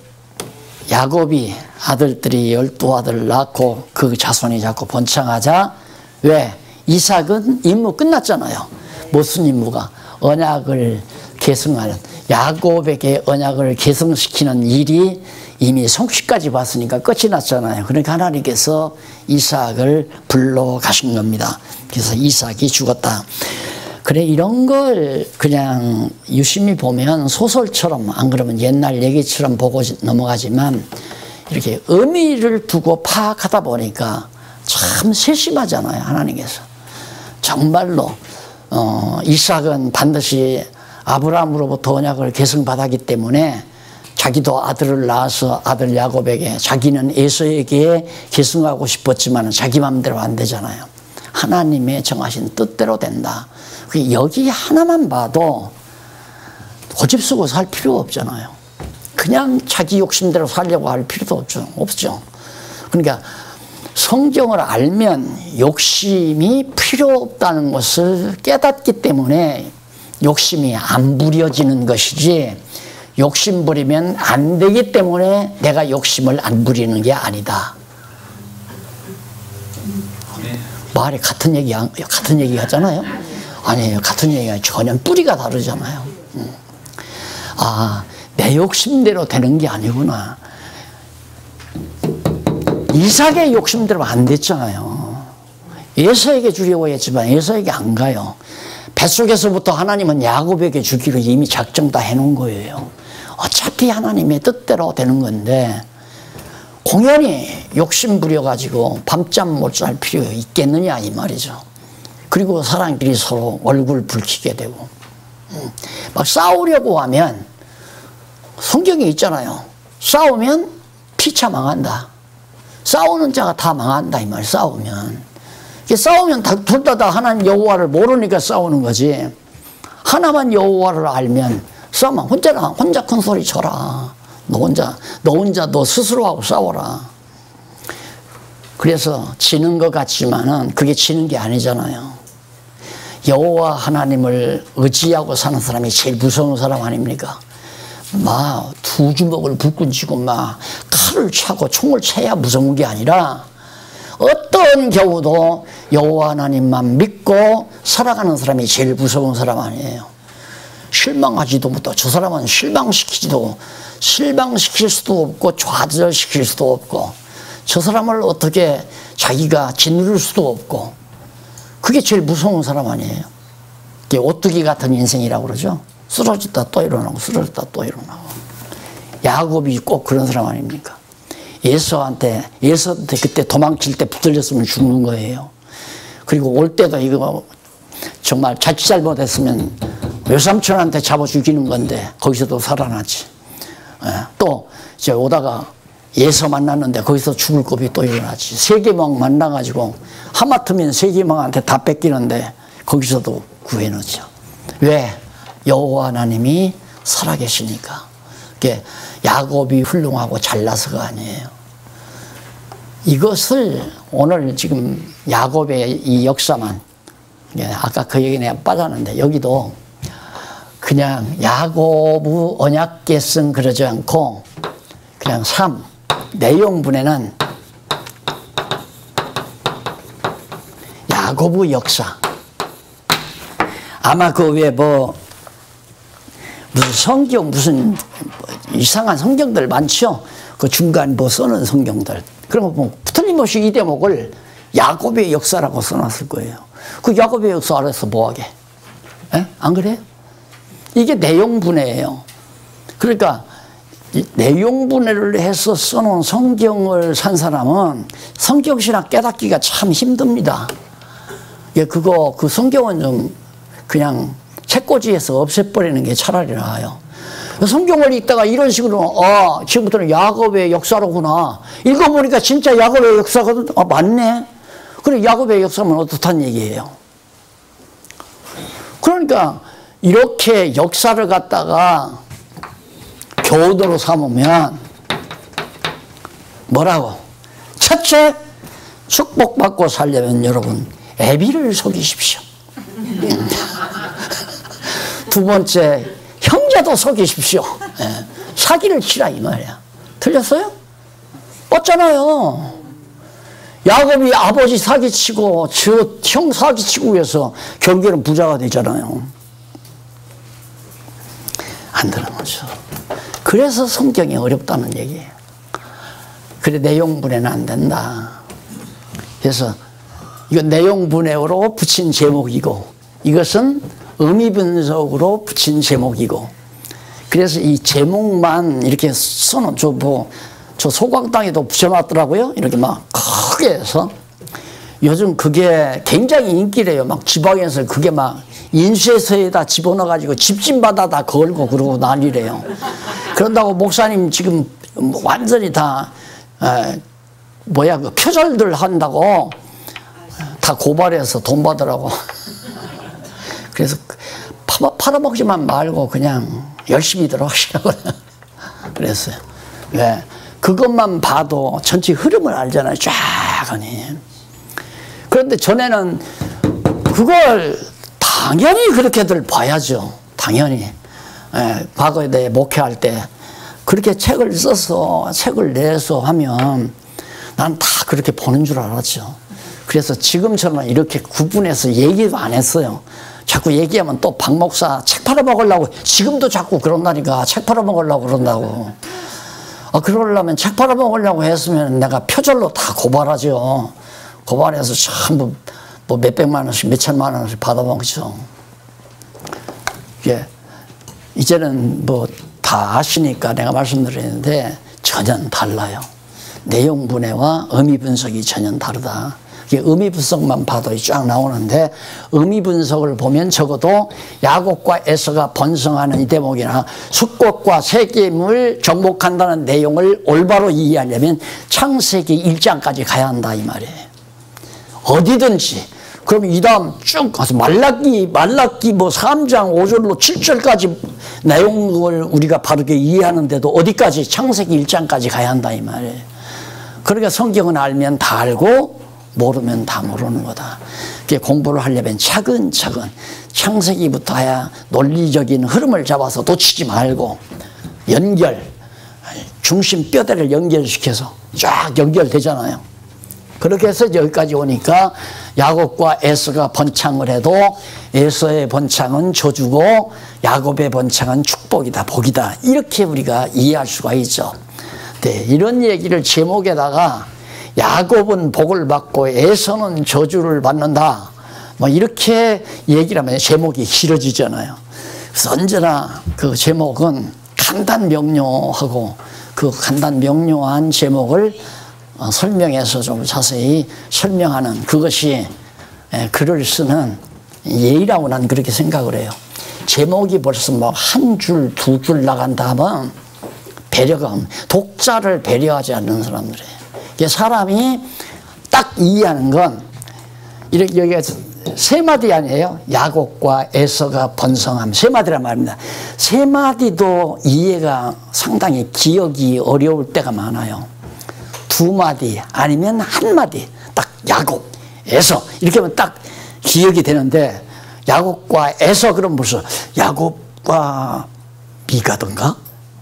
야곱이 아들들이 12아들을 낳고 그 자손이 자꾸 번창하자, 왜? 이삭은 임무 끝났잖아요. 무슨 임무가? 언약을 계승하는, 야곱에게 언약을 계승시키는 일이 이미 성취까지 봤으니까 끝이 났잖아요. 그러니까 하나님께서 이삭을 불러 가신 겁니다. 그래서 이삭이 죽었다. 그래, 이런 걸 그냥 유심히 보면 소설처럼, 안 그러면 옛날 얘기처럼 보고 넘어가지만 이렇게 의미를 두고 파악하다 보니까 참 세심하잖아요, 하나님께서. 정말로 이삭은 반드시 아브라함으로부터 언약을 계승받았기 때문에 자기도 아들을 낳아서 아들 야곱에게, 자기는 에서에게 계승하고 싶었지만 자기 마음대로 안 되잖아요. 하나님의 정하신 뜻대로 된다. 여기 하나만 봐도 고집 쓰고 살 필요가 없잖아요. 그냥 자기 욕심대로 살려고 할 필요도 없죠. 그러니까 성경을 알면 욕심이 필요 없다는 것을 깨닫기 때문에 욕심이 안 부려지는 것이지, 욕심 부리면 안 되기 때문에 내가 욕심을 안 부리는 게 아니다. 말이 같은 얘기 하잖아요. 아니에요. 같은 얘기가 전혀 뿌리가 다르잖아요. 아, 내 욕심대로 되는 게 아니구나. 이삭의 욕심대로 안 됐잖아요. 에서에게 주려고 했지만 에서에게 안 가요. 뱃속에서부터 하나님은 야곱에게 주기로 이미 작정 다 해놓은 거예요. 어차피 하나님의 뜻대로 되는 건데 공연히 욕심 부려가지고 밤잠 못 잘 필요 있겠느냐 이 말이죠. 그리고 사람끼리 서로 얼굴 붉히게 되고 막 싸우려고 하면 성경에 있잖아요. 싸우면 피차 망한다. 싸우는 자가 다 망한다 이 말. 싸우면 둘 다 하나님 여호와를 모르니까 싸우는 거지. 하나만 여호와를 알면 싸우면 혼자 큰 소리 쳐라. 너 혼자 너 스스로하고 싸워라. 그래서 지는 것 같지만은 그게 지는 게 아니잖아요. 여호와 하나님을 의지하고 사는 사람이 제일 무서운 사람 아닙니까? 막 두 주먹을 불끈 쥐고 막 칼을 차고 총을 차야 무서운 게 아니라 어떤 경우도 여호와 하나님만 믿고 살아가는 사람이 제일 무서운 사람 아니에요. 실망하지도 못하고 저 사람은 실망시킬 수도 없고 좌절시킬 수도 없고 저 사람을 어떻게 자기가 짓누를 수도 없고 그게 제일 무서운 사람 아니에요. 그게 오뚜기 같은 인생이라고 그러죠. 쓰러졌다 또 일어나고 쓰러졌다 또 일어나고. 야곱이 꼭 그런 사람 아닙니까? 예수한테 그때 도망칠 때 붙들렸으면 죽는 거예요. 그리고 올 때도 이거 정말 자칫 잘못했으면 외삼촌한테 잡아 죽이는 건데 거기서도 살아나지. 또 이제 오다가 예서 만났는데 거기서 죽을 겁이 또 일어나지. 세계망 만나가지고 하마터면 세계망한테 다 뺏기는데 거기서도 구해놓죠. 왜? 여호와 하나님이 살아계시니까. 그게 야곱이 훌륭하고 잘나서가 아니에요. 이것을 오늘 지금 야곱의 이 역사만, 아까 그 얘기 내가 빠졌는데 여기도 그냥 야곱의 언약 계승 그러지 않고 그냥 내용분에는 야곱의 역사. 아마 그 외에 무슨 성경 이상한 성경들 많죠. 그 중간 써는 성경들. 그런 거 보면 틀림없이 이 대목을 야곱의 역사라고 써놨을 거예요. 그 야곱의 역사 알아서 뭐하게? 안 그래요? 이게 내용분해예요. 그러니까 내용분해를 해서 써놓은 성경을 산 사람은 성경신학 깨닫기가 참 힘듭니다. 그 성경은 좀 그냥 책꽂이에서 없애버리는 게 차라리 나아요. 성경을 읽다가 이런 식으로 지금부터는 야곱의 역사로구나. 읽어보니까 진짜 야곱의 역사거든. 맞네. 그래 야곱의 역사면 어떻단 얘기예요. 그러니까 이렇게 역사를 갖다가 교훈으로 삼으면 뭐라고? 첫째, 축복받고 살려면 여러분 애비를 속이십시오. 두 번째, 형제도 속이십시오. 사기를 치라 이 말이야. 틀렸어요? 맞잖아요. 야곱이 아버지 사기치고 형 사기치고 해서 결국에는 부자가 되잖아요. 안 되는 거죠. 그래서 성경이 어렵다는 얘기예요. 그래 내용분해는 안 된다. 그래서 이건 내용분해로 붙인 제목이고 이것은 의미 분석으로 붙인 제목이고, 그래서 이 제목만 이렇게 써놓은 저 소각당에도 붙여놨더라고요. 이렇게 막 크게 해서. 요즘 그게 굉장히 인기래요. 막 지방에서 그게 막 인쇄서에다 집어넣어가지고 집집마다 다 걸고 그러고 난리래요. 그런다고 목사님 지금 완전히 다 그 표절들 한다고 다 고발해서 돈 받으라고. 그래서 팔아먹지만 말고 그냥 열심히들 하시라고 그랬어요. 왜? 그것만 봐도 전체 흐름을 알잖아요. 쫙 하니. 그런데 전에는 그걸 당연히 그렇게들 봐야죠. 당연히. 과거에 내 목회할 때 그렇게 책을 써서 책을 내서 하면 난 다 그렇게 보는 줄 알았죠. 그래서 지금처럼 이렇게 구분해서 얘기도 안 했어요. 자꾸 얘기하면 또 박 목사 책 팔아먹으려고, 지금도 자꾸 그런다니까. 책 팔아먹으려고 그런다고. 그러려면 책 팔아먹으려고 했으면 내가 표절로 다 고발하죠. 고발해서 전부 뭐 몇백만 원씩 몇천만 원씩 받아먹죠. 예. 이제는 뭐 다 아시니까 내가 말씀드리는데 전혀 달라요. 내용 분해와 의미 분석이 전혀 다르다. 의미 분석만 봐도 쫙 나오는데, 의미 분석을 보면 적어도 야곱과 에서가 번성하는 이 대목이나 숙곡과 세겜을 정복한다는 내용을 올바로 이해하려면 창세기 1장까지 가야 한다 이 말이에요. 어디든지. 그럼 이 다음 쭉 가서 말라기 뭐 3장 5절로 7절까지 내용을 우리가 바르게 이해하는데도 어디까지? 창세기 1장까지 가야 한다 이 말이에요. 그러니까 성경은 알면 다 알고 모르면 다 모르는 거다. 공부를 하려면 차근차근 창세기부터 해야 논리적인 흐름을 잡아서 놓치지 말고 연결, 중심 뼈대를 연결시켜서 쫙 연결되잖아요. 그렇게 해서 여기까지 오니까 야곱과 에서가 번창을 해도 에서의 번창은 저주고 야곱의 번창은 축복이다, 복이다. 이렇게 우리가 이해할 수가 있죠. 네, 이런 얘기를 제목에다가 야곱은 복을 받고 에서는 저주를 받는다, 뭐 이렇게 얘기를 하면 제목이 길어지잖아요. 그래서 언제나 그 제목은 간단명료하고 그 간단명료한 제목을 설명해서 좀 자세히 설명하는 그것이 글을 쓰는 예의라고 난 그렇게 생각을 해요. 제목이 벌써 뭐 한 줄, 두 줄 나간다 하면 배려가, 독자를 배려하지 않는 사람들이에요. 사람이 딱 이해하는 건 이렇게 여기가 세 마디 아니에요. 야곱과 에서가 번성함, 세 마디란 말입니다. 세 마디도 이해가 상당히 기억이 어려울 때가 많아요. 두 마디 아니면 한 마디 딱 야곱, 에서 이렇게 하면 딱 기억이 되는데, 야곱과 에서 그럼 벌써 야곱과 미가든가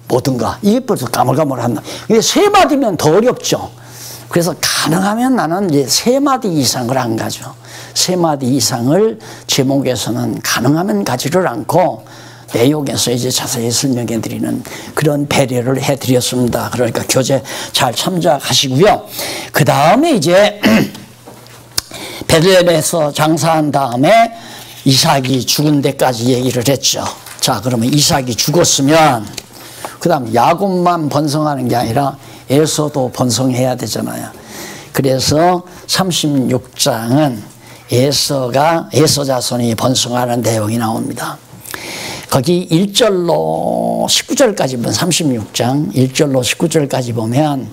뭐든가 이게 벌써 가물가물한다. 근데 세 마디면 더 어렵죠. 그래서 가능하면 나는 이제 세 마디 이상을 안 가죠. 세 마디 이상을 제목에서는 가능하면 가지를 않고 내용에서 이제 자세히 설명해 드리는 그런 배려를 해 드렸습니다. 그러니까 교재 잘 참작하시고요. 그 다음에 이제 베들레헴에서 장사한 다음에 이삭이 죽은 데까지 얘기를 했죠. 자, 그러면 이삭이 죽었으면 그 다음 야곱만 번성하는 게 아니라 에서도 번성해야 되잖아요. 그래서 36장은 에서 자손이 번성하는 내용이 나옵니다. 거기 1절로 19절까지 보면, 36장 1절로 19절까지 보면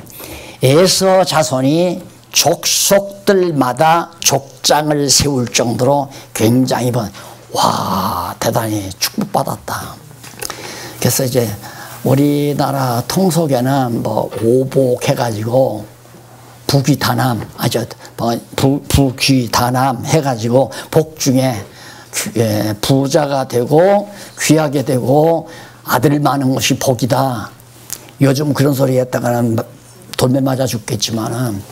에서 자손이 족속들마다 족장을 세울 정도로 굉장히 대단히 축복받았다. 그래서 이제 우리나라 통속에는 뭐 오복해가지고 부귀다남, 부귀다남 해가지고 복 중에 부자가 되고 귀하게 되고 아들 많은 것이 복이다. 요즘 그런 소리 했다가는 돌매 맞아 죽겠지만은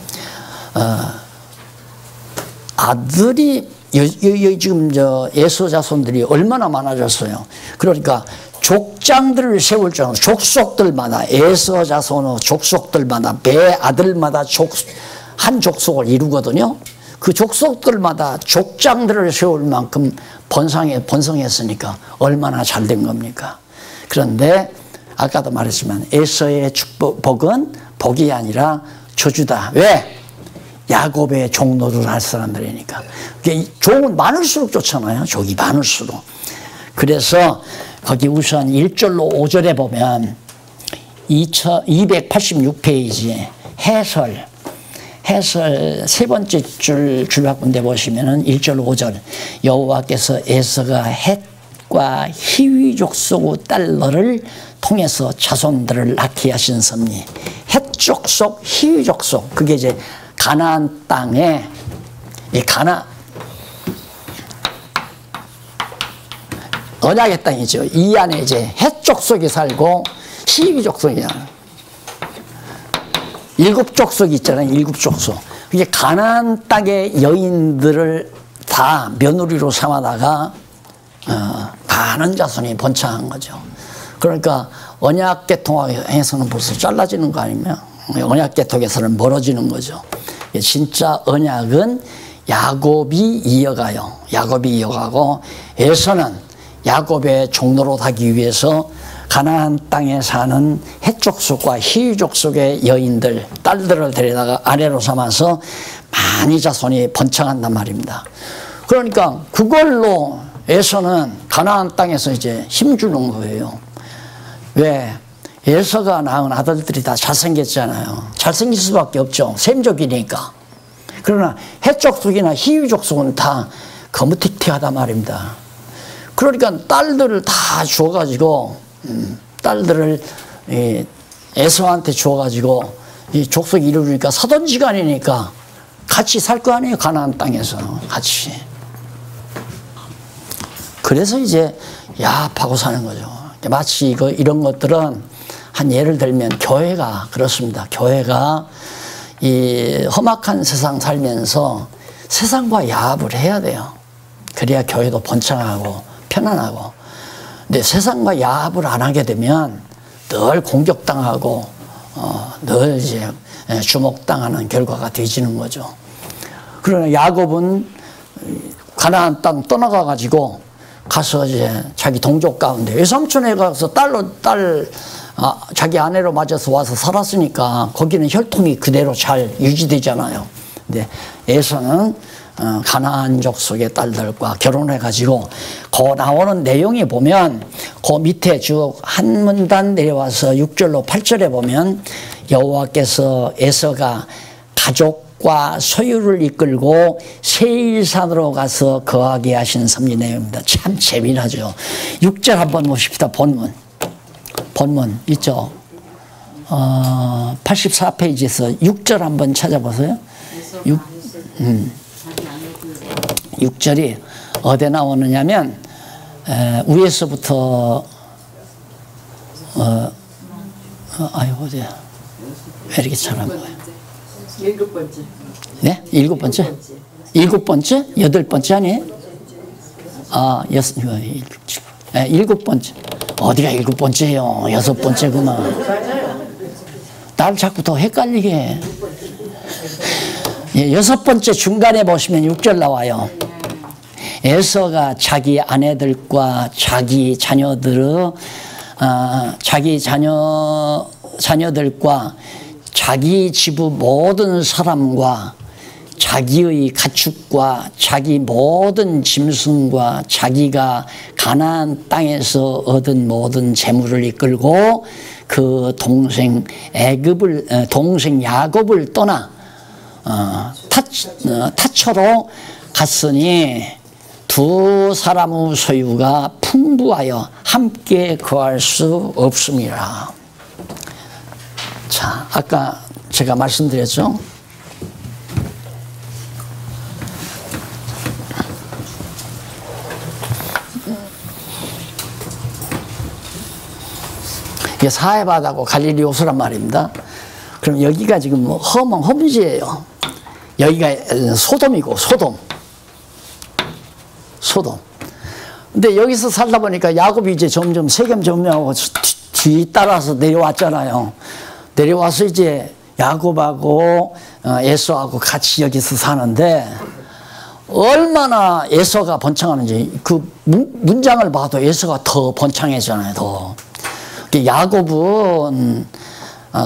아들이 지금 에서 자손들이 얼마나 많아졌어요. 그러니까 족장들을 세울 정도, 족속들마다, 에서 자손의 족속들마다 매 아들마다 한 족속을 이루거든요. 그 족속들마다 족장들을 세울 만큼 번성했으니까 얼마나 잘된 겁니까? 그런데 아까도 말했지만 에서의 축복은 복이 아니라 저주다. 왜? 야곱의 종노를 할 사람들이니까. 종은 많을수록 좋잖아요. 족이 많을수록. 그래서 거기 우선 1절로 5절에 보면 286페이지에 해설 세 번째 줄바꾼데 보시면은 1절 5절 여호와께서 에서가 헷과 히위 족속 딸들을 통해서 자손들을 낳게 하신 섭리. 헷 족속, 히위 족속, 그게 이제 가나안 땅에 이 언약의 땅이죠. 이 안에 이제 헷 족속이 살고 히위 족속이야. 7족속이 있잖아요. 7족속. 이게 가나안 땅의 여인들을 다 며느리로 삼아다가 많은 자손이 번창한 거죠. 그러니까 언약 계통에서는 벌써 잘라지는 거 아니면 언약 계통에서는 멀어지는 거죠. 진짜 언약은 야곱이 이어가요. 야곱이 이어가고 에서는 야곱의 종로로 하기 위해서 가나안 땅에 사는 헷 족속과 히위 족속의 여인들, 딸들을 데려다가 아내로 삼아서 많이 자손이 번창한단 말입니다. 그러니까 그걸로 에서는 가나안 땅에서 이제 힘주는 거예요. 왜? 에서가 낳은 아들들이 다 잘생겼잖아요. 잘생길 수밖에 없죠. 셈족이니까. 그러나 헷 족속이나 히위 족속은 다 거무튀튀하단 말입니다. 그러니까 딸들을 다 주어가지고 딸들을 에서한테 주어가지고 이 족속이 이루니까 사돈지간이니까 같이 살 거 아니에요. 가나안 땅에서 같이. 그래서 이제 야합하고 사는 거죠. 마치 이런 것들은 한 예를 들면 교회가 그렇습니다. 교회가 이 험악한 세상 살면서 세상과 야합을 해야 돼요. 그래야 교회도 번창하고 편안하고. 근데 세상과 야합을 안 하게 되면 늘 공격당하고 늘 이제 주목당하는 결과가 되지는 거죠. 그러나 야곱은 가나안 땅 떠나가 가지고 가서 이제 자기 동족 가운데 외삼촌에 가서 자기 아내로 맞아서 와서 살았으니까 거기는 혈통이 그대로 잘 유지되잖아요. 근데 에서는 가나안 족속의 딸들과 결혼해가지고 그 나오는 내용에 보면 그 밑에 쭉 한 문단 내려와서 6절로 8절에 보면 여호와께서 에서가 가족과 소유를 이끌고 세일산으로 가서 거하게 하신 섭리 내용입니다. 참 재미나죠. 6절 한번 보십시다. 본문 있죠. 84페이지에서 6절 한번 찾아보세요. 6절이 어디에 나오느냐면 위에서부터 어디야? 왜 이렇게 잘 안 보여? 7번째. 네? 7번째? 7번째? 8번째 아니에요? 아, 7번째. 어디가 7번째요? 6번째구나. 날 자꾸 더 헷갈리게 해. 6번째 중간에 보시면 6절 나와요. 에서가 자기 아내들과 자기 자녀들과 자기 집의 모든 사람과 자기의 가축과 자기 모든 짐승과 자기가 가나안 땅에서 얻은 모든 재물을 이끌고 그 동생 야곱을 떠나 타처로 갔으니 두 사람의 소유가 풍부하여 함께 거할 수 없습니다. 자, 아까 제가 말씀드렸죠. 이게 사해바다고 갈릴리 호수란 말입니다. 그럼 여기가 지금 험지예요. 여기가 소돔이고 소돔. 근데 여기서 살다 보니까 야곱이 이제 점점 세겜 점령하고 뒤따라서 내려왔잖아요. 내려와서 이제 야곱하고 에서하고 같이 여기서 사는데 얼마나 에서가 번창하는지 그 문장을 봐도 에서가 더 번창해잖아요. 더. 야곱은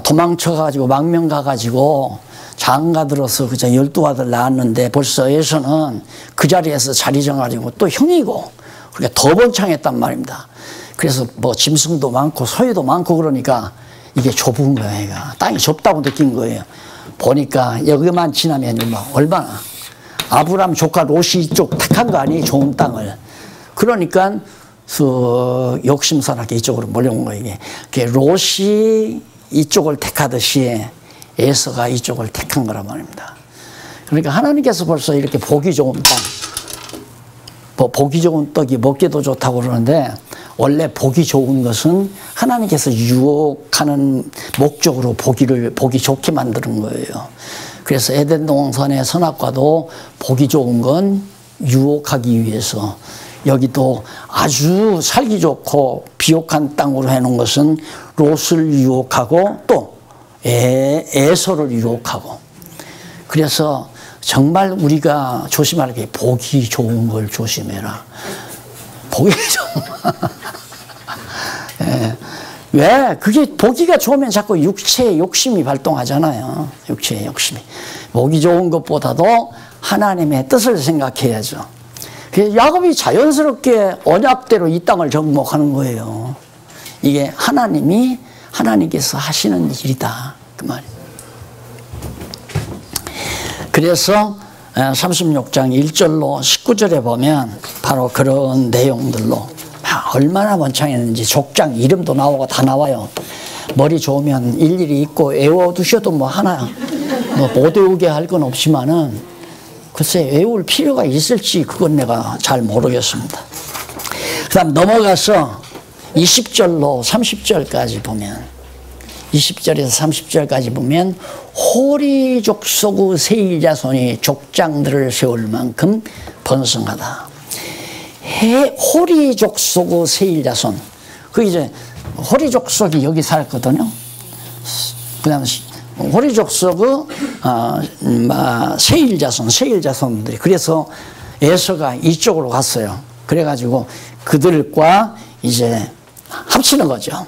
도망쳐가지고 망명 가가지고 장가들어서 그저 12아들 낳았는데 벌써 에서는 그 자리에서 자리 정가지고 또 형이고 그러니까 더 번창했단 말입니다. 그래서 뭐 짐승도 많고 소유도 많고 그러니까 이게 좁은 거예요. 얘가. 땅이 좁다고 느낀 거예요. 보니까 여기만 지나면 뭐 얼마나 아브라함 조카 롯이 이쪽 택한 거 아니에요. 좋은 땅을. 그러니까 욕심산하게 이쪽으로 몰려온 거예요. 이게 롯이 이쪽을 택하듯이 에서가 이쪽을 택한 거란 말입니다. 그러니까 하나님께서 벌써 이렇게 보기 좋은 땅, 뭐 보기 좋은 떡이 먹기도 좋다고 그러는데 원래 보기 좋은 것은 하나님께서 유혹하는 목적으로 보기 좋게 만드는 거예요. 그래서 에덴 동산의 선악과도 보기 좋은 건 유혹하기 위해서, 여기도 아주 살기 좋고 비옥한 땅으로 해놓은 것은 롯을 유혹하고 또 에서를 유혹하고, 그래서 정말 우리가 조심할 게 보기 좋은 걸 조심해라. 보기 좋은 왜? 그게 보기가 좋으면 자꾸 육체의 욕심이 발동하잖아요. 육체의 욕심이. 보기 좋은 것보다도 하나님의 뜻을 생각해야죠. 그래서 야곱이 자연스럽게 언약대로 이 땅을 정복하는 거예요. 이게 하나님께서 하시는 일이다. 그 말이에요. 그래서 36장 1절로 19절에 보면 바로 그런 내용들로 얼마나 번창했는지 족장 이름도 나오고 다 나와요. 머리 좋으면 일일이 읽고 외워두셔도 뭐 하나 못 외우게 할 건 없지만은 글쎄 외울 필요가 있을지 그건 내가 잘 모르겠습니다. 그 다음 넘어가서 20절로 30절까지 보면, 20절에서 30절까지 보면 호리 족속의 세일 자손이 족장들을 세울 만큼 번성하다. 호리 족속의 세일 자손, 그 이제 호리 족속이 여기 살거든요. 그다음 호리 족속의 세일 자손들이, 그래서 에서가 이쪽으로 갔어요. 그래가지고 그들과 이제 합치는 거죠.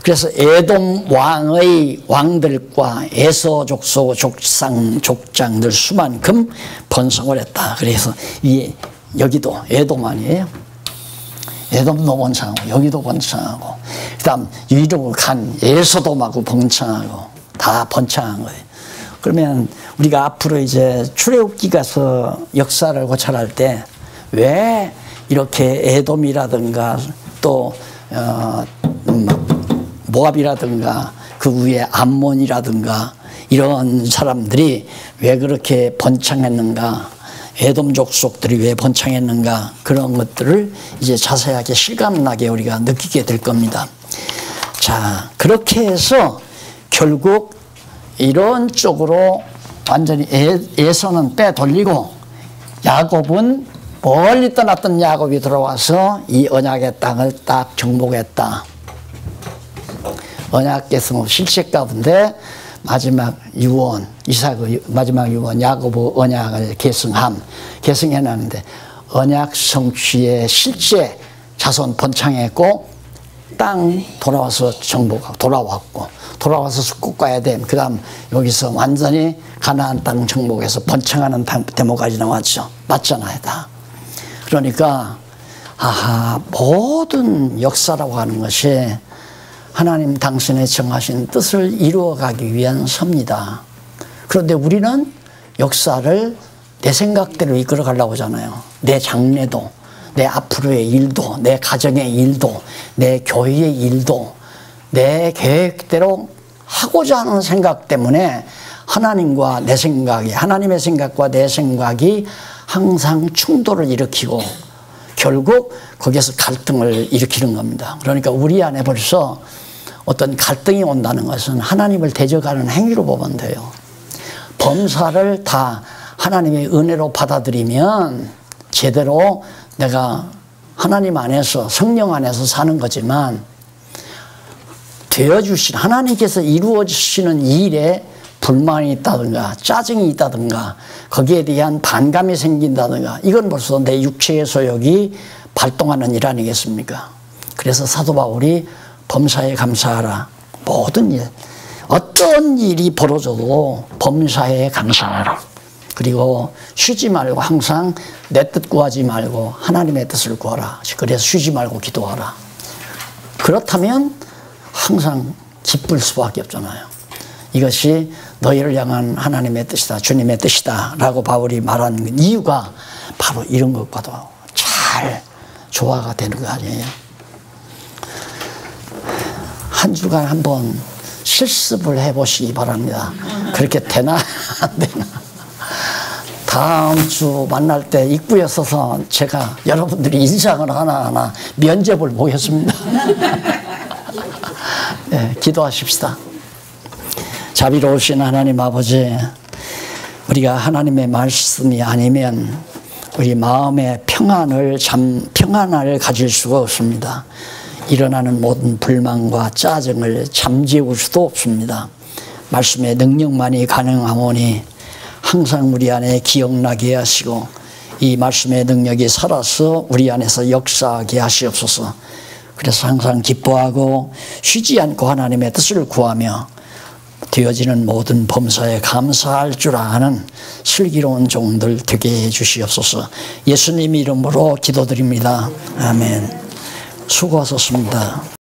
그래서 에돔 왕의 왕들과 에서 족속 족장들 수만큼 번성을 했다. 그래서 여기도 에돔 아니에요? 에돔도 번창하고 여기도 번창하고 그 다음 위로 간 에서돔하고 번창하고 다 번창한 거예요. 그러면 우리가 앞으로 이제 출애굽기 가서 역사를 고찰할 때 왜 이렇게 에돔이라든가 또 모압이라든가 그 위에 암몬이라든가 이런 사람들이 왜 그렇게 번창했는가, 에돔 족속들이 왜 번창했는가, 그런 것들을 이제 자세하게 실감나게 우리가 느끼게 될 겁니다. 자, 그렇게 해서 결국 이런 쪽으로 완전히 에서는 빼돌리고 야곱은 멀리 떠났던 야곱이 들어와서 이 언약의 땅을 딱 정복했다. 언약 계승 실제 가운데 마지막 유언, 이삭의 마지막 유언 야곱의 언약을 계승해놨는데 언약 성취의 실제 자손 번창했고 땅 돌아와서 정복하고 돌아와서 숙국과 에덴, 그 다음 여기서 완전히 가나안 땅 정복해서 번창하는 데모까지 나왔죠. 맞잖아요, 다. 그러니까 모든 역사라고 하는 것이 하나님 당신의 정하신 뜻을 이루어가기 위한 섭니다. 그런데 우리는 역사를 내 생각대로 이끌어가려고 하잖아요. 내 장래도, 내 앞으로의 일도, 내 가정의 일도, 내 교회의 일도 내 계획대로 하고자 하는 생각 때문에 하나님과 내 생각이, 하나님의 생각과 내 생각이 항상 충돌을 일으키고 결국 거기에서 갈등을 일으키는 겁니다. 그러니까 우리 안에 벌써 어떤 갈등이 온다는 것은 하나님을 대적하는 행위로 보면 돼요. 범사를 다 하나님의 은혜로 받아들이면 제대로 내가 하나님 안에서, 성령 안에서 사는 거지만 되어주신 하나님께서 이루어주시는 일에 불만이 있다든가 짜증이 있다든가 거기에 대한 반감이 생긴다든가 이건 벌써 내 육체의 소욕이 발동하는 일 아니겠습니까? 그래서 사도 바울이 범사에 감사하라. 모든 일, 어떤 일이 벌어져도 범사에 감사하라. 그리고 쉬지 말고 항상 내 뜻 구하지 말고 하나님의 뜻을 구하라. 그래서 쉬지 말고 기도하라. 그렇다면 항상 기쁠 수밖에 없잖아요. 이것이 너희를 향한 하나님의 뜻이다. 주님의 뜻이다. 라고 바울이 말하는 이유가 바로 이런 것과도 잘 조화가 되는 거 아니에요. 한 주간 한번 실습을 해보시기 바랍니다. 그렇게 되나 안 되나. 다음 주 만날 때 입구에 서서 제가 여러분들이 인상을 하나하나 면접을 보겠습니다. 네, 기도하십시다. 자비로우신 하나님 아버지, 우리가 하나님의 말씀이 아니면 우리 마음의 평안을 가질 수가 없습니다. 일어나는 모든 불만과 짜증을 잠재울 수도 없습니다. 말씀의 능력만이 가능하오니 항상 우리 안에 기억나게 하시고 이 말씀의 능력이 살아서 우리 안에서 역사하게 하시옵소서. 그래서 항상 기뻐하고 쉬지 않고 하나님의 뜻을 구하며 되어지는 모든 범사에 감사할 줄 아는 슬기로운 종들 되게 해 주시옵소서. 예수님 이름으로 기도드립니다. 아멘. 수고하셨습니다.